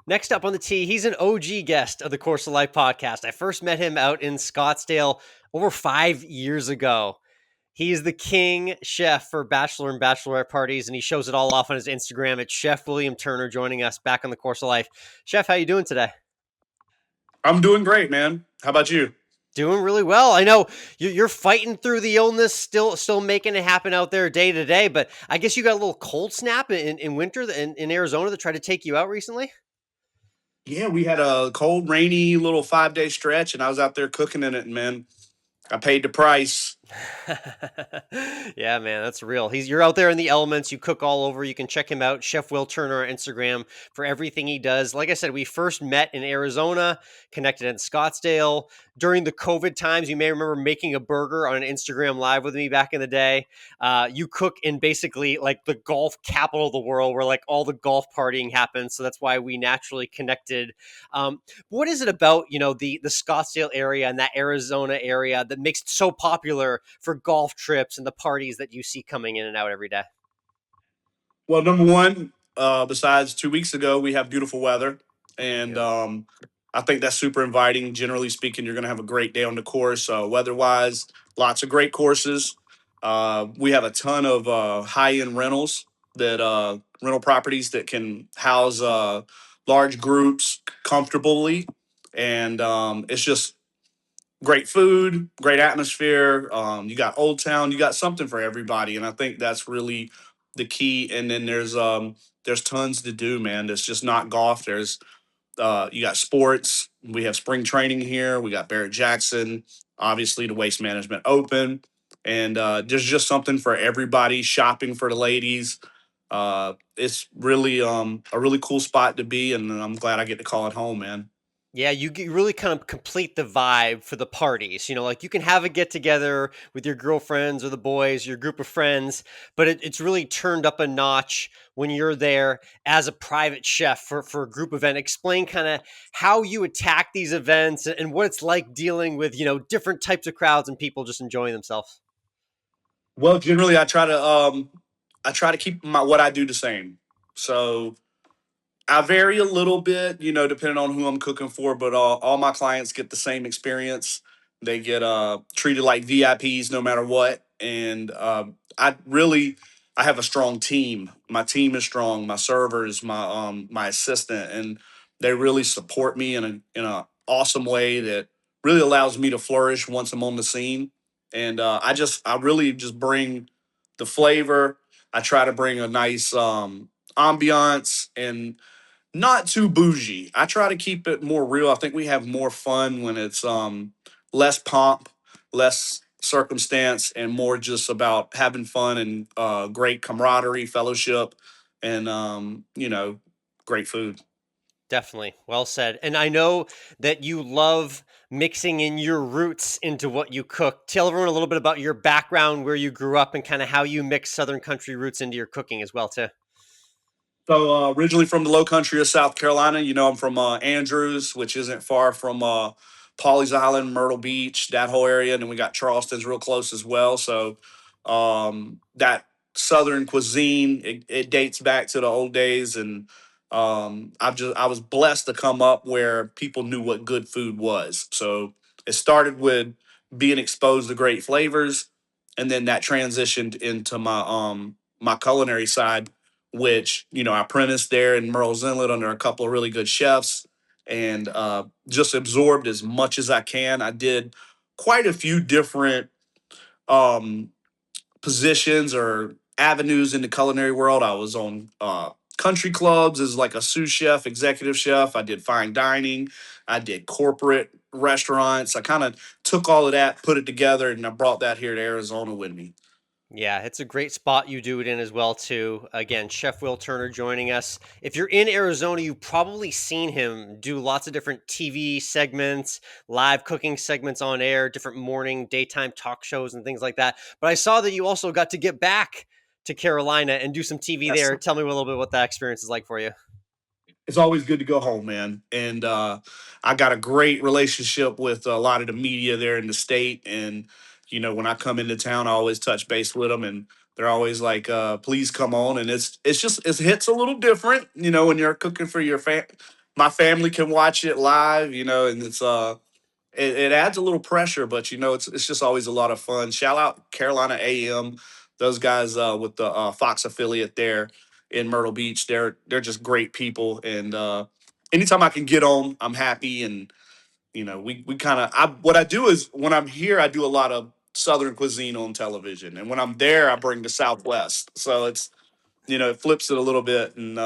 Next up on the tee, he's an OG guest of the Course of Life podcast. I first met him out in Scottsdale over 5 years ago. He is the king chef for bachelor and bachelorette parties, and he shows it all off on his Instagram. It's Chef William Turner joining us back on the Course of Life. Chef, how you doing today? I'm doing great, man. How about you? Doing really well. I know you're fighting through the illness, still making it happen out there day to day. But I guess you got a little cold snap in winter in Arizona that tried to take you out recently. Yeah, we had a cold, rainy little 5 day stretch, and I was out there cooking in it, and man, I paid the price. Yeah, man, that's real. You're out there in the elements. You cook all over. You can check him out, Chef Will Turner on Instagram for everything he does. Like I said, we first met in Arizona, connected in Scottsdale during the COVID times. You may remember making a burger on an Instagram live with me back in the day. You cook in basically like the golf capital of the world, where like all the golf partying happens. So that's why we naturally connected. What is it about the Scottsdale area and that Arizona area that makes it so popular for golf trips and the parties that you see coming in and out every day? Well, number one, besides 2 weeks ago, we have beautiful weather, and Yeah. I think that's super inviting. Generally speaking, you're going to have a great day on the course. Weather-wise, lots of great courses. We have a ton of high-end rentals that rental properties that can house large groups comfortably, and it's just great food, great atmosphere. You got Old Town, you got something for everybody, and I think that's really the key. And then there's tons to do, man. It's just not golf. There's you got sports. We have spring training here. We got Barrett Jackson, obviously the Waste Management Open, and there's just something for everybody. Shopping for the ladies. It's really a really cool spot to be, and I'm glad I get to call it home, man. Yeah, really kind of complete the vibe for the parties. Like you can have a get together with your girlfriends or the boys, your group of friends, but it's really turned up a notch when you're there as a private chef for a group event. Explain kind of how you attack these events and what it's like dealing with, different types of crowds and people just enjoying themselves. Well, generally, I try to keep my what I do the same. So I vary a little bit, depending on who I'm cooking for. But all my clients get the same experience. They get treated like VIPs no matter what. And I have a strong team. My team is strong. My servers, my assistant, and they really support me in a awesome way that really allows me to flourish once I'm on the scene. And I really just bring the flavor. I try to bring a nice ambiance and not too bougie. I try to keep it more real. I think we have more fun when it's less pomp, less circumstance, and more just about having fun and great camaraderie, fellowship, and great food. Definitely. Well said. And I know that you love mixing in your roots into what you cook. Tell everyone a little bit about your background, where you grew up, and kind of how you mix Southern country roots into your cooking as well, too. So originally from the low country of South Carolina, I'm from Andrews, which isn't far from Pawleys Island, Myrtle Beach, that whole area, and then we got Charleston's real close as well. So that Southern cuisine, it dates back to the old days, and I was blessed to come up where people knew what good food was. So it started with being exposed to great flavors, and then that transitioned into my culinary side, which I apprenticed there in Merle's Inlet under a couple of really good chefs, and just absorbed as much as I can. I did quite a few different um, positions or avenues in the culinary world. I was on country clubs as like a sous chef, executive chef. I did fine dining. I did corporate restaurants. I kind of took all of that, put it together, and I brought that here to Arizona with me. Yeah, it's a great spot you do it in as well too. Again, Chef Will Turner joining us. If you're in Arizona, you've probably seen him do lots of different TV segments, live cooking segments on air, different morning, daytime talk shows and things like that. But I saw that you also got to get back to Carolina and do some TV Yes. there. Tell me a little bit what that experience is like for you. It's always good to go home, man. And I got a great relationship with a lot of the media there in the state. And when I come into town, I always touch base with them, and they're always like, "Please come on." And it hits a little different, when you're cooking for your my family can watch it live, and it adds a little pressure, but it's just always a lot of fun. Shout out Carolina AM, those guys with the Fox affiliate there in Myrtle Beach. They're just great people, and anytime I can get on, I'm happy. And we kind of what I do is when I'm here, I do a lot of Southern cuisine on television, and when I'm there, I bring the Southwest. So it flips it a little bit, and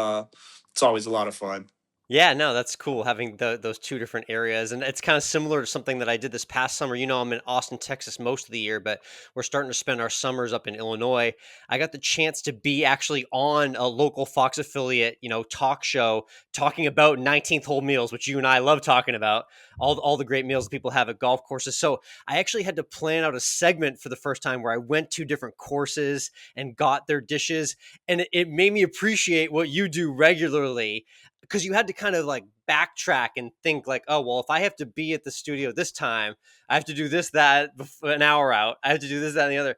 it's always a lot of fun. Yeah, no, that's cool having those two different areas. And it's kind of similar to something that I did this past summer. I'm in Austin, Texas most of the year, but we're starting to spend our summers up in Illinois. I got the chance to be actually on a local Fox affiliate, talk show talking about 19th hole meals, which you and I love talking about, all the great meals that people have at golf courses. So I actually had to plan out a segment for the first time where I went to different courses and got their dishes. And it made me appreciate what you do regularly, because you had to kind of like backtrack and think like, oh, well, if I have to be at the studio this time, I have to do this, that an hour out. I have to do this, that, and the other.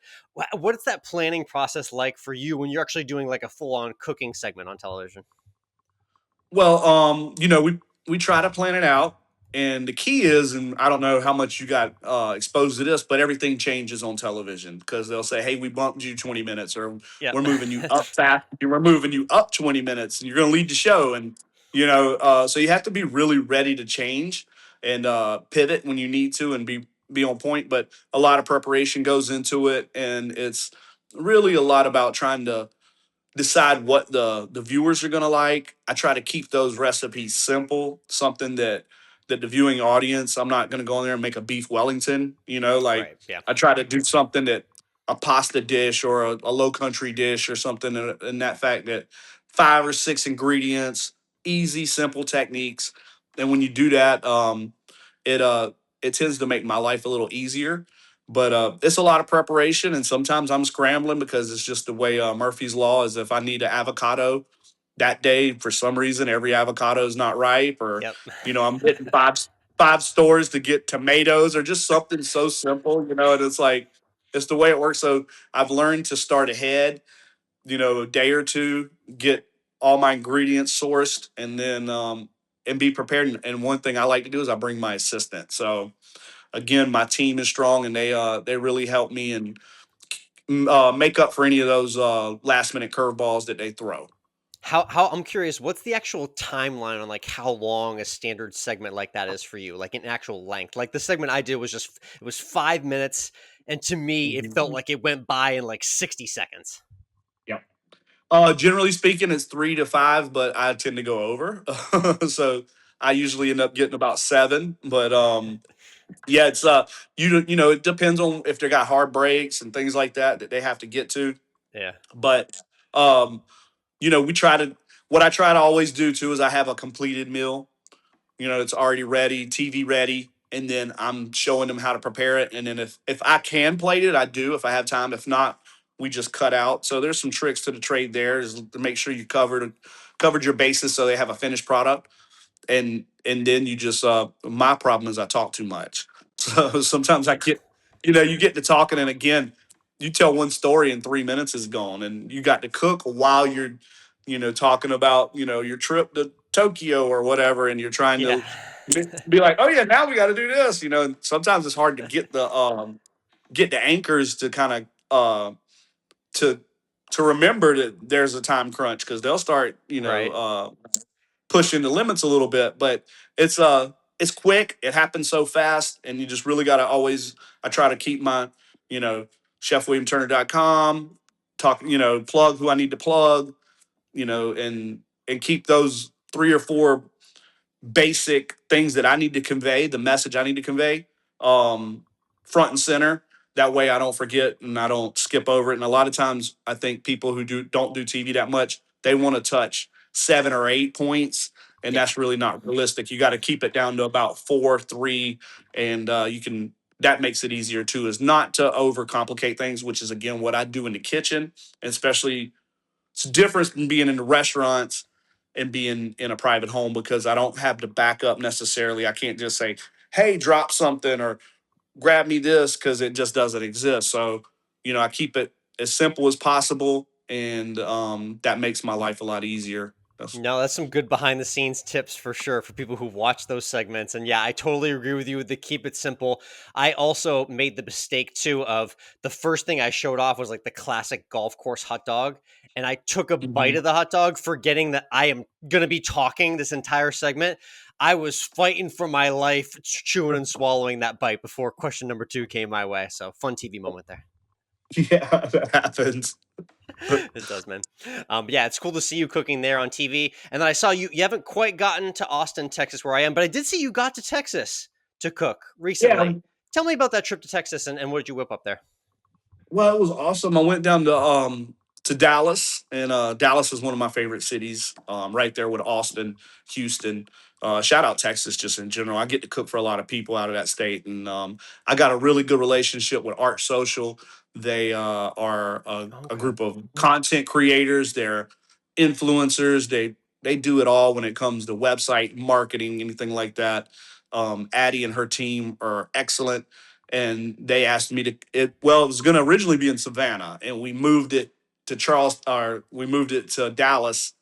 What's that planning process like for you when you're actually doing like a full on cooking segment on television? Well, we try to plan it out, and the key is, and I don't know how much you got exposed to this, but everything changes on television because they'll say, "Hey, we bumped you 20 minutes," or Yep. "We're moving you up fast. We're moving you up 20 minutes, and you're going to lead the show." And so you have to be really ready to change and pivot when you need to, and be on point. But a lot of preparation goes into it, and it's really a lot about trying to decide what the viewers are going to like. I try to keep those recipes simple, something that the viewing audience. I'm not going to go in there and make a beef Wellington. Like Right. Yeah. I try to do something that a pasta dish or a low country dish or something in that fact that 5 or 6 ingredients, easy, simple techniques. And when you do that, it it tends to make my life a little easier. But it's a lot of preparation, and sometimes I'm scrambling because it's just the way Murphy's Law is. If I need an avocado that day for some reason, every avocado is not ripe, or Yep. I'm hitting five stores to get tomatoes, or just something so simple, and it's like it's the way it works. So I've learned to start ahead, a day or two, get all my ingredients sourced, and then and be prepared. And one thing I like to do is I bring my assistant. So again, my team is strong, and they really help me and make up for any of those last minute curveballs that they throw. How I'm curious, what's the actual timeline on like how long a standard segment like that is for you, like an actual length? Like the segment I did was just it was 5 minutes, and to me it felt Mhm. like it went by in like 60 seconds. Yep. Generally speaking, it's 3 to 5, but I tend to go over. So I usually end up getting about 7. But yeah, it's it depends on if they got hard breaks and things like that they have to get to. Yeah. But um, we try to what I try to always do too is I have a completed meal. It's already ready, TV ready, and then I'm showing them how to prepare it. And then if I can plate it, I do if I have time. If not, we just cut out. So there's some tricks to the trade there is to make sure you covered your bases so they have a finished product. And then you just my problem is I talk too much. So sometimes I get you get to talking, and again, you tell one story and 3 minutes is gone, and you got to cook while you're talking about your trip to Tokyo or whatever, and you're trying Yeah. to be like, oh yeah, now we got to do this. And sometimes it's hard to get the anchors to kind of to remember that there's a time crunch because they'll start Right. pushing the limits a little bit. But it's quick, it happens so fast, and you just really got to always. I try to keep my you know chefwilliamturner.com, talk, plug who I need to plug, and keep those 3 or 4 basic things that I need to convey, the message I need to convey, um, front and center. That way I don't forget and I don't skip over it. And a lot of times I think people who don't do TV that much, they want to touch 7 or 8 points. And Yeah. that's really not realistic. You got to keep it down to about 4, 3, and that makes it easier too, is not to overcomplicate things, which is again what I do in the kitchen, and especially it's different than being in the restaurants and being in a private home because I don't have to back up necessarily. I can't just say, hey, drop something or grab me this because it just doesn't exist. So, I keep it as simple as possible, and that makes my life a lot easier. That's, No, that's some good behind the scenes tips for sure for people who watch those segments. And yeah, I totally agree with you with the keep it simple. I also made the mistake too of the first thing I showed off was like the classic golf course hot dog. And I took a bite Mhm. of the hot dog, forgetting that I am going to be talking this entire segment. I was fighting for my life, chewing and swallowing that bite before question number two came my way. So, fun TV moment there. Yeah, that happens. It does, man. Yeah, it's cool to see you cooking there on TV. And then I saw you. You haven't quite gotten to Austin, Texas, where I am, but I did see you got to Texas to cook Yeah, recently. Tell me about that trip to Texas and what did you whip up there? well, it was awesome. I went down to Dallas, and Dallas is one of my favorite cities. Right there with Austin, Houston. Shout out Texas just in general. I get to cook for a lot of people out of that state, and I got a really good relationship with Art Social. They are a Okay. group of content creators. They're influencers. They do it all when it comes to website marketing, anything like that. Addie and her team are excellent, and they asked me to it was going to originally be in Savannah, and we moved it to Charles or we moved it to Dallas,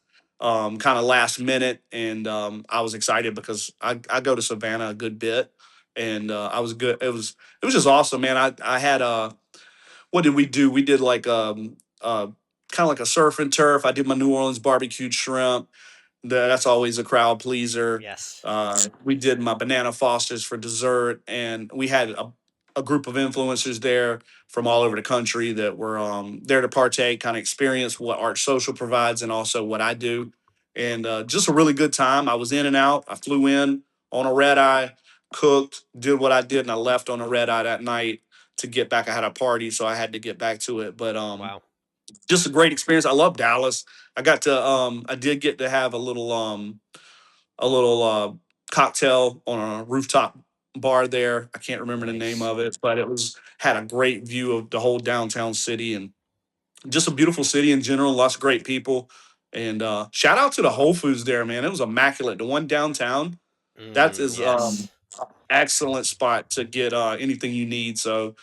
kind of last minute. And I was excited because I go to Savannah a good bit, and I was good. It was just awesome, man. I had what did we do? We did like kind of like a surf and turf. I did my New Orleans barbecued shrimp. That's always a crowd pleaser. Yes. We did my banana Fosters for dessert, and we had a group of influencers there from all over the country that were there to partake, kind of experience what Art Social provides and also what I do. And just a really good time. I was in and out. I flew in on a red eye, cooked, did what I did, and I left on a red eye that night to get back. I had a party, so I had to get back to it. But Wow. just a great experience. I love Dallas. I did get to have a little cocktail on a rooftop bar there. I can't remember the name Nice. of it, but it was had a great view of the whole downtown city and just a beautiful city in general. Lots of great people. And shout out to the Whole Foods there, man. It was immaculate. The one downtown, that is Yes. excellent spot to get anything you need. So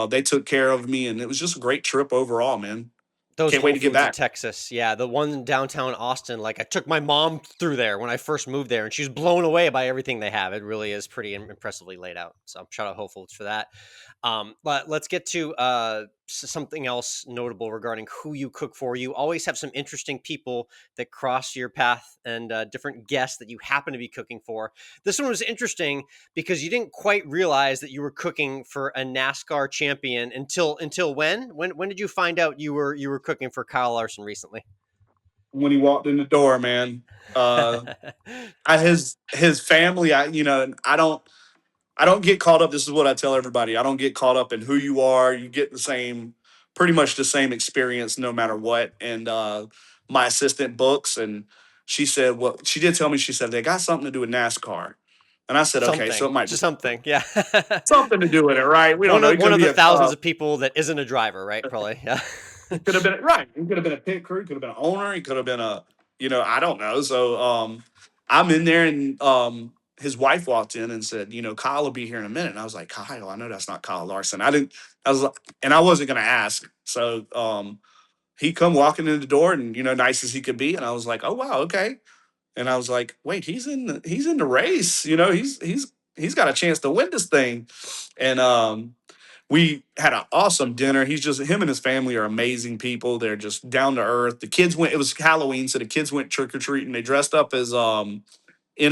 they took care of me, and it was just a great trip overall, man. Those Can't wait Whole to get Foods in back. Texas, yeah, the one in downtown Austin. Like I took my mom through there when I first moved there, and she was blown away by everything they have. It really is pretty impressively laid out. So shout out Whole Foods for that. But let's get to something else notable regarding who you cook for. You always have some interesting people that cross your path and different guests that you happen to be cooking for. This one was interesting because you didn't quite realize that you were cooking for a NASCAR champion until when? When did you find out you were cooking for Kyle Larson recently? When he walked in the door, man. His family, I don't get caught up. This is what I tell everybody. I don't get caught up in who you are. You get pretty much the same experience no matter what. And my assistant books, and she said, well, she did tell me, she said, they got something to do with NASCAR. And I said, okay, so Something, it might be just something, yeah. something to do with it, right? We don't one know. of He one could of be the a, thousands of people that isn't a driver, right? Probably, yeah. he could have been right. He could have been a pit crew. He could have been an owner. He could have been I don't know. So I'm in there, and his wife walked in and said, Kyle will be here in a minute. And I was like, Kyle, I know that's not Kyle Larson. I didn't. I was, and I wasn't going to ask. So he come walking in the door, and nice as he could be, and I was like, oh wow, okay. And I was like, wait, he's in the race. He's got a chance to win this thing, and we had an awesome dinner. He's just him and his family are amazing people. They're just down to earth. The kids went. It was Halloween, so the kids went trick or treating. They dressed up as In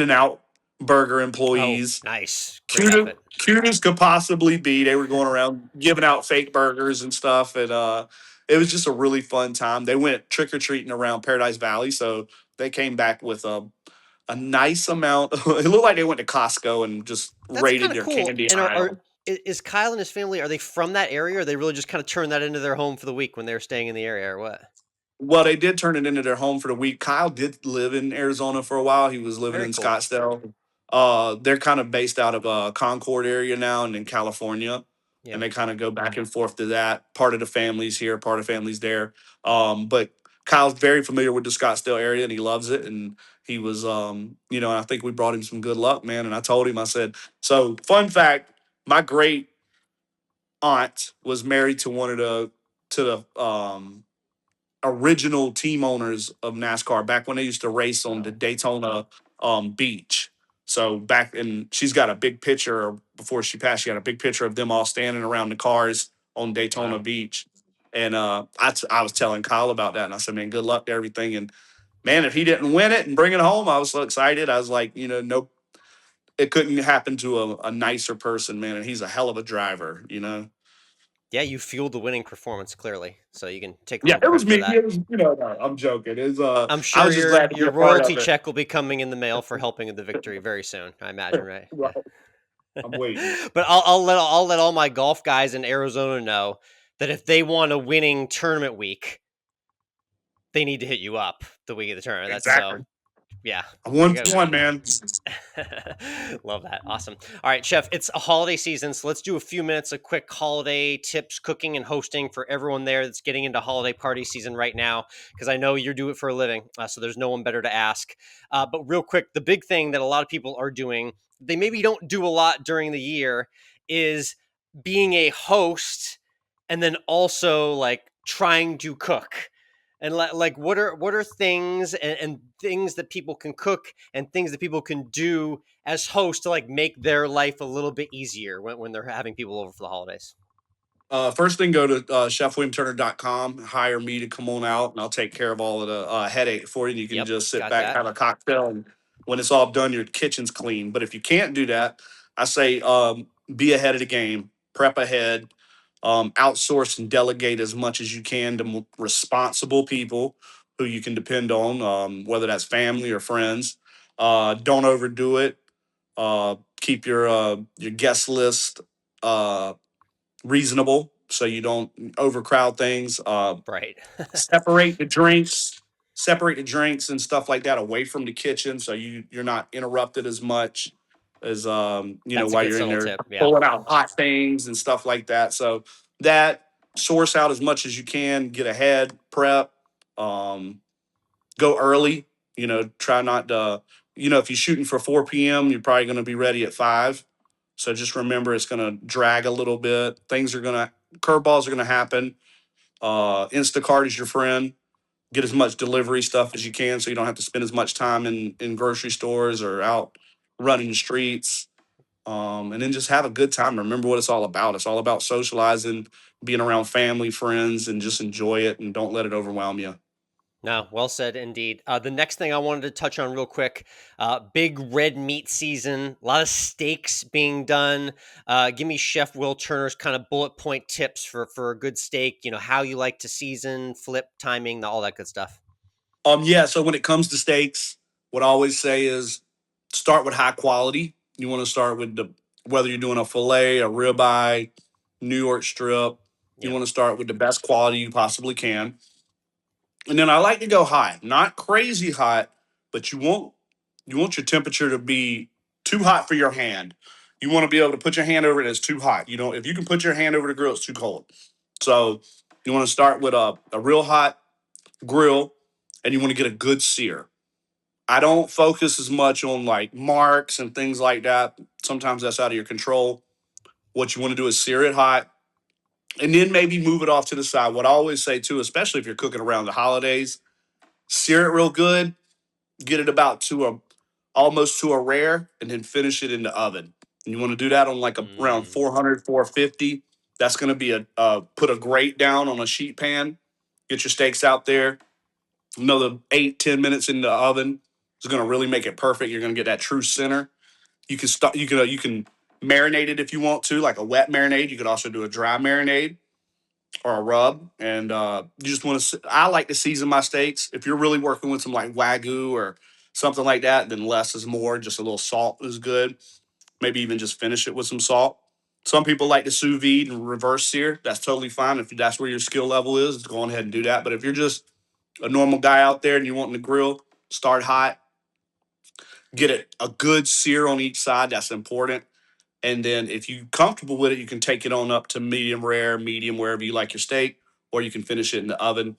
and Out Burger Oh, employees. nice, great Cute, outfit. cute as could possibly be. They were going around giving out fake burgers and stuff, and it was just a really fun time. They went trick or treating around Paradise Valley, so they came back with a nice amount. It looked like they went to Costco and just That's raided kind of their cool. candy And aisle. is Kyle and his family, are they from that area, or they really just kind of turned that into their home for the week when they were staying in the area, or what? Well, they did turn it into their home for the week. Kyle did live in Arizona for a while. He was living Very in cool. Scottsdale. They're kind of based out of Concord area now and in California, Yeah. and they kind of go back and forth to that. Part of the family's here, part of the family's there. But Kyle's very familiar with the Scottsdale area, and he loves it. And he was, I think we brought him some good luck, man. And I told him, I said, so fun fact, my great aunt was married to one of the to the original team owners of NASCAR back when they used to race on the Daytona beach. So back and she's got a big picture before she passed. She got a big picture of them all standing around the cars on Daytona Wow. Beach. And I was telling Kyle about that, and I said, "Man, good luck to everything." And man, if he didn't win it and bring it home, I was so excited. I was like, no, it couldn't happen to a nicer person, man. And he's a hell of a driver, Yeah, you fueled the winning performance clearly, so you can take a Yeah, little it was credit for me. that. It was, no, I'm joking. I'm I sure was just glad to be your a part royalty of it. check will be coming in the mail for helping in the victory very soon. I imagine, right? Right. Yeah. I'm waiting. But I'll let all my golf guys in Arizona know that if they want a winning tournament week, they need to hit you up the week of the tournament. That's Exactly. so yeah. I'm You one got for one, man. Love that. Awesome. All right, Chef, it's a holiday season, so let's do a few minutes of quick holiday tips, cooking and hosting for everyone there that's getting into holiday party season right now, because I know you do it for a living, so there's no one better to ask. But real quick, the big thing that a lot of people are doing, they maybe don't do a lot during the year, is being a host and then also like trying to cook and like what are things and things that people can cook and things that people can do as hosts to like make their life a little bit easier when they're having people over for the holidays. First thing, go to chefwilliamturner.com, hire me to come on out, and I'll take care of all of the headache for you. And you can Yep, just sit got back, that. have a cocktail, and when it's all done, your kitchen's clean. But if you can't do that, I say be ahead of the game, prep ahead, outsource and delegate as much as you can to responsible people who you can depend on, whether that's family or friends. Don't overdo it. Keep your guest list uh, reasonable so you don't overcrowd things. Right. Separate the drinks, separate the drinks and stuff like that away from the kitchen so you're not interrupted as much as That's a while good you're in subtle there tip. Yeah. pulling out hot things and stuff like that. So that source out as much as you can, get ahead, prep, um, go early. Try not to. If you're shooting for 4 p.m., you're probably going to be ready at 5. So just remember, it's going to drag a little bit. Curveballs are going to happen. Instacart is your friend. Get as much delivery stuff as you can so you don't have to spend as much time in grocery stores or out running the streets. And then just have a good time. Remember what it's all about. It's all about socializing, being around family, friends, and just enjoy it and don't let it overwhelm you. No, well said indeed. The next thing I wanted to touch on real quick, big red meat season, a lot of steaks being done. Give me Chef Will Turner's kind of bullet point tips for a good steak, how you like to season, flip, timing, all that good stuff. Yeah, so when it comes to steaks, what I always say is start with high quality. You want to start with whether you're doing a filet, a ribeye, New York strip, you Yep. want to start with the best quality you possibly can. And then I like to go hot, not crazy hot, but you want your temperature to be too hot for your hand. You want to be able to put your hand over it, it's too hot. If you can put your hand over the grill, it's too cold. So you want to start with a real hot grill and you want to get a good sear. I don't focus as much on like marks and things like that. Sometimes that's out of your control. What you want to do is sear it hot and then maybe move it off to the side. What I always say too, especially if you're cooking around the holidays, sear it real good, get it about to a almost to a rare, and then finish it in the oven. And you want to do that on like around Mm, 400, 450. That's going to be put a grate down on a sheet pan. Get your steaks out there. Another 8, 10 minutes in the oven is going to really make it perfect. You're going to get that true center. You can start. You can marinate it if you want to, like a wet marinade. You could also do a dry marinade or a rub. And you just want to. I like to season my steaks. If you're really working with some like wagyu or something like that, then less is more. Just a little salt is good. Maybe even just finish it with some salt. Some people like to sous vide and reverse sear. That's totally fine. If that's where your skill level is, go on ahead and do that. But if you're just a normal guy out there and you're wanting to grill, start hot, get it a good sear on each side. That's important. And then if you're comfortable with it, you can take it on up to medium rare, medium, wherever you like your steak, or you can finish it in the oven.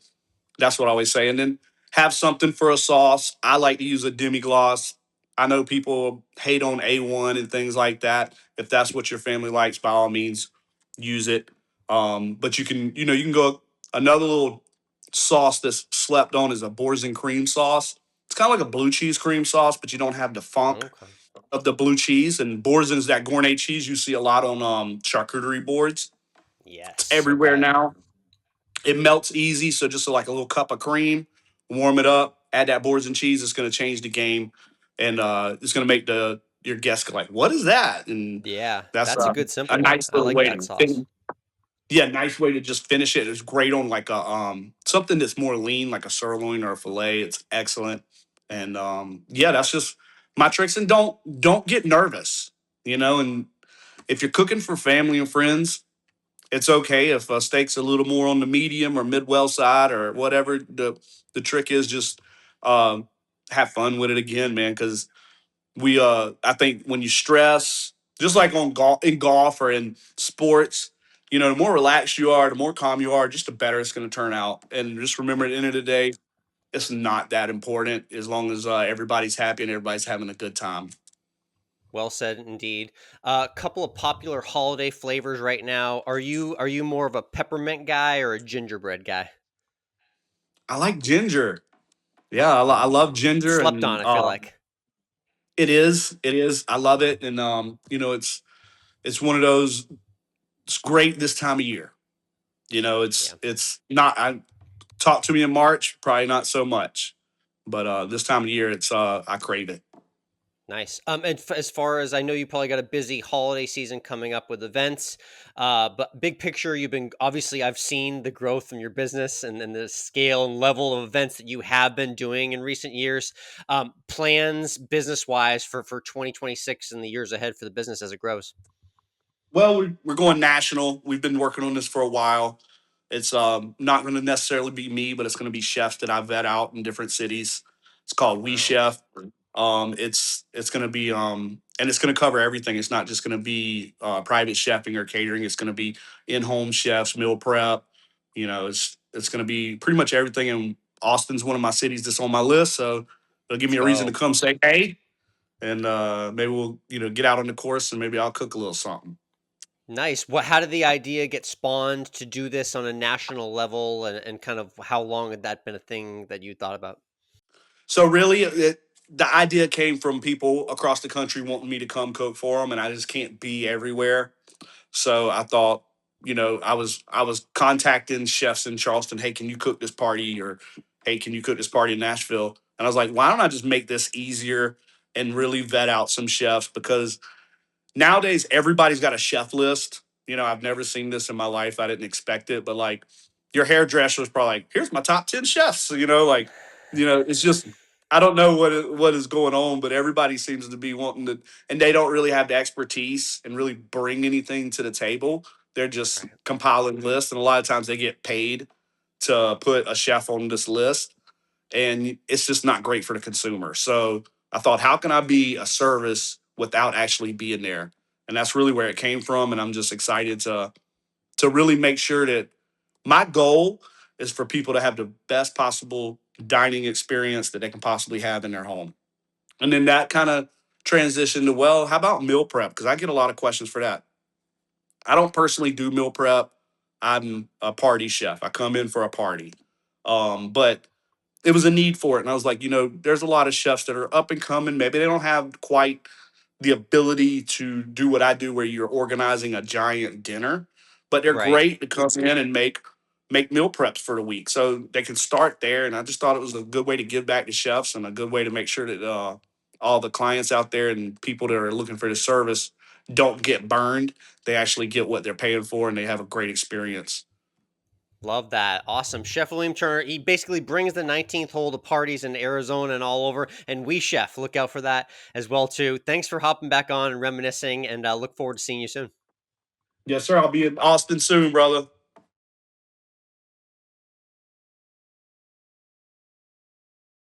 That's what I always say. And then have something for a sauce. I like to use a demi-glace. I know people hate on A1 and things like that. If that's what your family likes, by all means, use it. But you can go another little sauce that's slept on is a Boursin cream sauce. It's kind of like a blue cheese cream sauce, but you don't have the funk Okay. of the blue cheese. And Boursin is that gourmet cheese you see a lot on charcuterie boards. It's Yes. everywhere Okay. now. It melts easy, so just like a little cup of cream, warm it up, add that Boursin cheese. It's going to change the game, and it's going to make the your guests go like, "What is that?" And Yeah, that's that's a good a simple one. nice I little like way that to sauce. yeah, nice way to just finish it. It's great on like a something that's more lean, like a sirloin or a fillet. It's excellent. And yeah, that's just my tricks. And don't get nervous, you know. And if you're cooking for family and friends, it's okay if a steak's a little more on the medium or mid well side or whatever. The trick is just um, have fun with it again, man. Because I think when you stress, just like on golf or in sports, you know, the more relaxed you are, the more calm you are, just the better it's going to turn out. And just remember, at the end of the day, it's not that important as long as everybody's happy and everybody's having a good time. Well said, indeed. A couple of popular holiday flavors right now. Are you more of a peppermint guy or a gingerbread guy? I like ginger. Yeah, I love ginger, Slept on, and I feel like. it is. I love it, and you know, it's one of those. It's great this time of year. You know, Yeah. it's not. I talk to me in March, probably not so much, but this time of year, it's I crave it. Nice. And as far as I know, you probably got a busy holiday season coming up with events. But big picture, you've been obviously, I've seen the growth from your business and the scale and level of events that you have been doing in recent years. Plans business wise for 2026 and the years ahead for the business as it grows. Well, we're going national. We've been working on this for a while. It's not going to necessarily be me, but it's going to be chefs that I vet out in different cities. It's called We Wow. Chef. It's going to be and it's going to cover everything. It's not just going to be private chefing or catering. It's going to be in home chefs, meal prep. You know, it's going to be pretty much everything. And Austin's one of my cities that's on my list, so it'll give Let's me a reason to go. come say hey, and maybe we'll get out on the course and maybe I'll cook a little something. Nice. How did the idea get spawned to do this on a national level and kind of how long had that been a thing that you thought about? So really, the idea came from people across the country wanting me to come cook for them, and I just can't be everywhere. So I thought, I was contacting chefs in Charleston. Hey, can you cook this party? Or hey, can you cook this party in Nashville? And I was like, why don't I just make this easier and really vet out some chefs because nowadays everybody's got a chef list. You know, I've never seen this in my life. I didn't expect it, but like your hairdresser was probably like, "Here's my top 10 chefs." It's just I don't know what is going on, but everybody seems to be wanting to, and they don't really have the expertise and really bring anything to the table. They're just Right. compiling lists, and a lot of times they get paid to put a chef on this list, and it's just not great for the consumer. So I thought, how can I be a service without actually being there? And that's really where it came from. And I'm just excited to really make sure that my goal is for people to have the best possible dining experience that they can possibly have in their home. And then that kind of transitioned to, well, how about meal prep? Because I get a lot of questions for that. I don't personally do meal prep. I'm a party chef. I come in for a party. But it was a need for it. And I was like, there's a lot of chefs that are up and coming. Maybe they don't have quite the ability to do what I do, where you're organizing a giant dinner, but they're Right. great to come in and make meal preps for the week. So they can start there. And I just thought it was a good way to give back to chefs and a good way to make sure that all the clients out there and people that are looking for the service don't get burned. They actually get what they're paying for and they have a great experience. Love that. Awesome. Chef William Turner, he basically brings the 19th hole to parties in Arizona and all over. And we, Chef, look out for that as well, too. Thanks for hopping back on and reminiscing, and look forward to seeing you soon. Yes, sir. I'll be in Austin soon, brother.